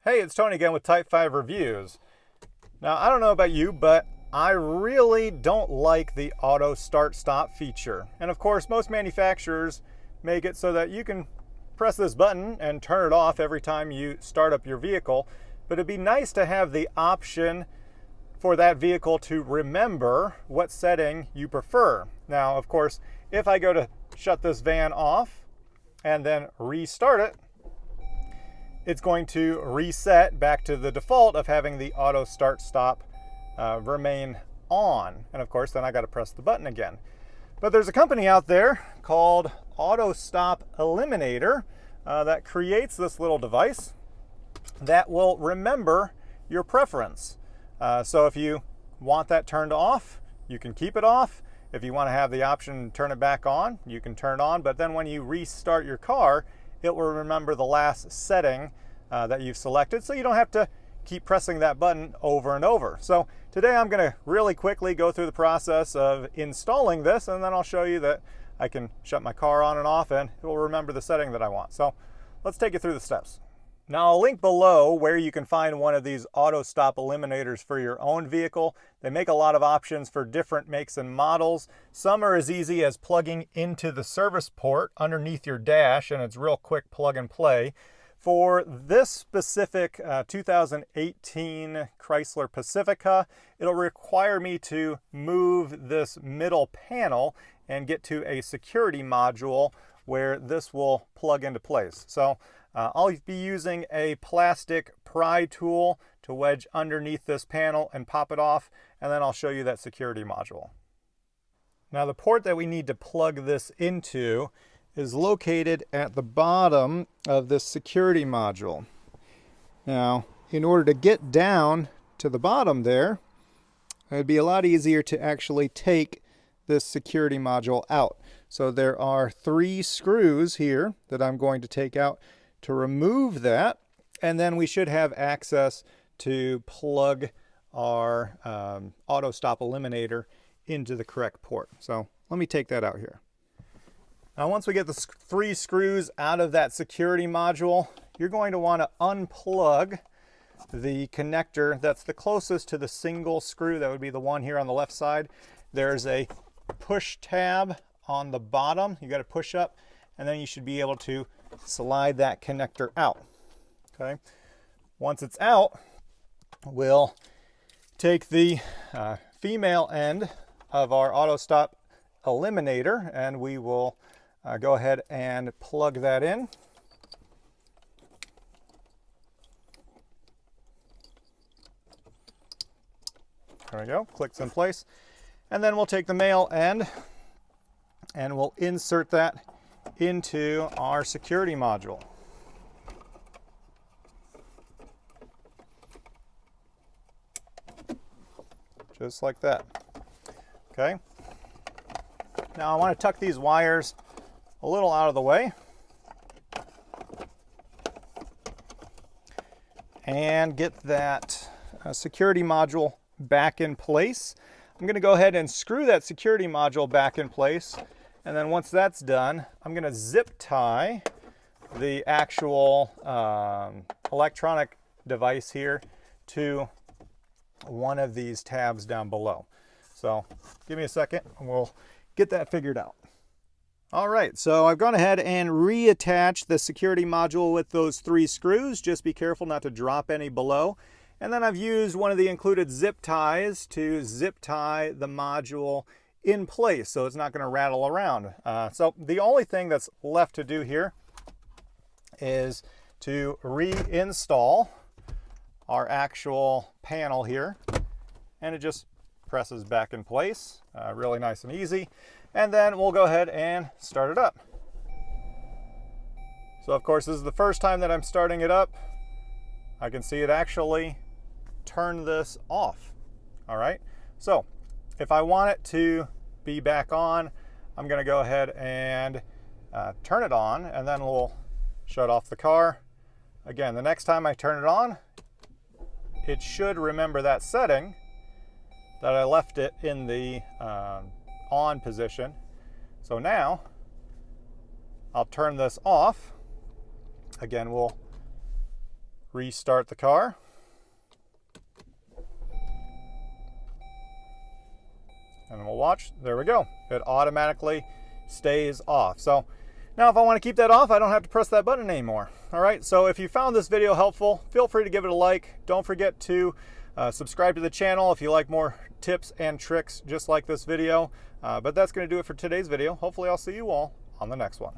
Hey, it's Tony again with Type 5 Reviews. Now, I don't know about you, but I really don't like the auto start-stop feature. And of course, most manufacturers make it so that you can press this button and turn it off every time you start up your vehicle. But it'd be nice to have the option for that vehicle to remember what setting you prefer. Now, of course, if I go to shut this van off and then restart it, it's going to reset back to the default of having the auto start stop remain on. And of course, then I got to press the button again. But there's a company out there called Autostop Eliminator that creates this little device that will remember your preference. So if you want that turned off, you can keep it off. If you want to have the option to turn it back on, you can turn it on. But then when you restart your car, it will remember the last setting that you've selected, so you don't have to keep pressing that button over and over. So today I'm going to really quickly go through the process of installing this, and then I'll show you that I can shut my car on and off and it will remember the setting that I want. So let's take you through the steps. Now, I'll link below where you can find one of these auto stop eliminators for your own vehicle. They make a lot of options for different makes and models. Some are as easy as plugging into the service port underneath your dash, and it's real quick plug and play. For this specific 2018 Chrysler Pacifica, it'll require me to move this middle panel and get to a security module where this will plug into place. So I'll be using a plastic pry tool to wedge underneath this panel and pop it off, and then I'll show you that security module. Now, the port that we need to plug this into is located at the bottom of this security module. Now, in order to get down to the bottom there, it would be a lot easier to actually take this security module out. So there are 3 screws here that I'm going to take out to remove that, and then we should have access to plug our auto stop eliminator into the correct port. So let me take that out here. Now, once we get the 3 screws out of that security module, you're going to want to unplug the connector that's the closest to the single screw. That would be the one here on the left side. There's a push tab on the bottom. You got to push up, and then you should be able to slide that connector out. Okay. Once it's out, we'll take the female end of our auto stop eliminator, and we will go ahead and plug that in. There we go, clicks in place. And then we'll take the male end and we'll insert that into our security module. Just like that. Okay. Now I want to tuck these wires a little out of the way and get that security module back in place. I'm going to go ahead and screw that security module back in place, and then once that's done, I'm going to zip tie the actual electronic device here to one of these tabs down below. So give me a second and we'll get that figured out. All right, so I've gone ahead and reattached the security module with those 3 screws. Just be careful not to drop any below. And then I've used one of the included zip ties to zip tie the module in place so it's not going to rattle around. So the only thing that's left to do here is to reinstall our actual panel here, and it just presses back in place, really nice and easy. And then we'll go ahead and start it up. So of course, this is the first time that I'm starting it up. I can see it actually turn this off. All right, so if I want it to be back on, I'm going to go ahead and turn it on, and then we'll shut off the car. Again, the next time I turn it on, it should remember that setting that I left it in the on position. So now I'll turn this off. Again, we'll restart the car. And we'll watch, there we go. It automatically stays off. So now if I want to keep that off, I don't have to press that button anymore. All right, so if you found this video helpful, feel free to give it a like. Don't forget to subscribe to the channel if you like more tips and tricks just like this video. But that's going to do it for today's video. Hopefully I'll see you all on the next one.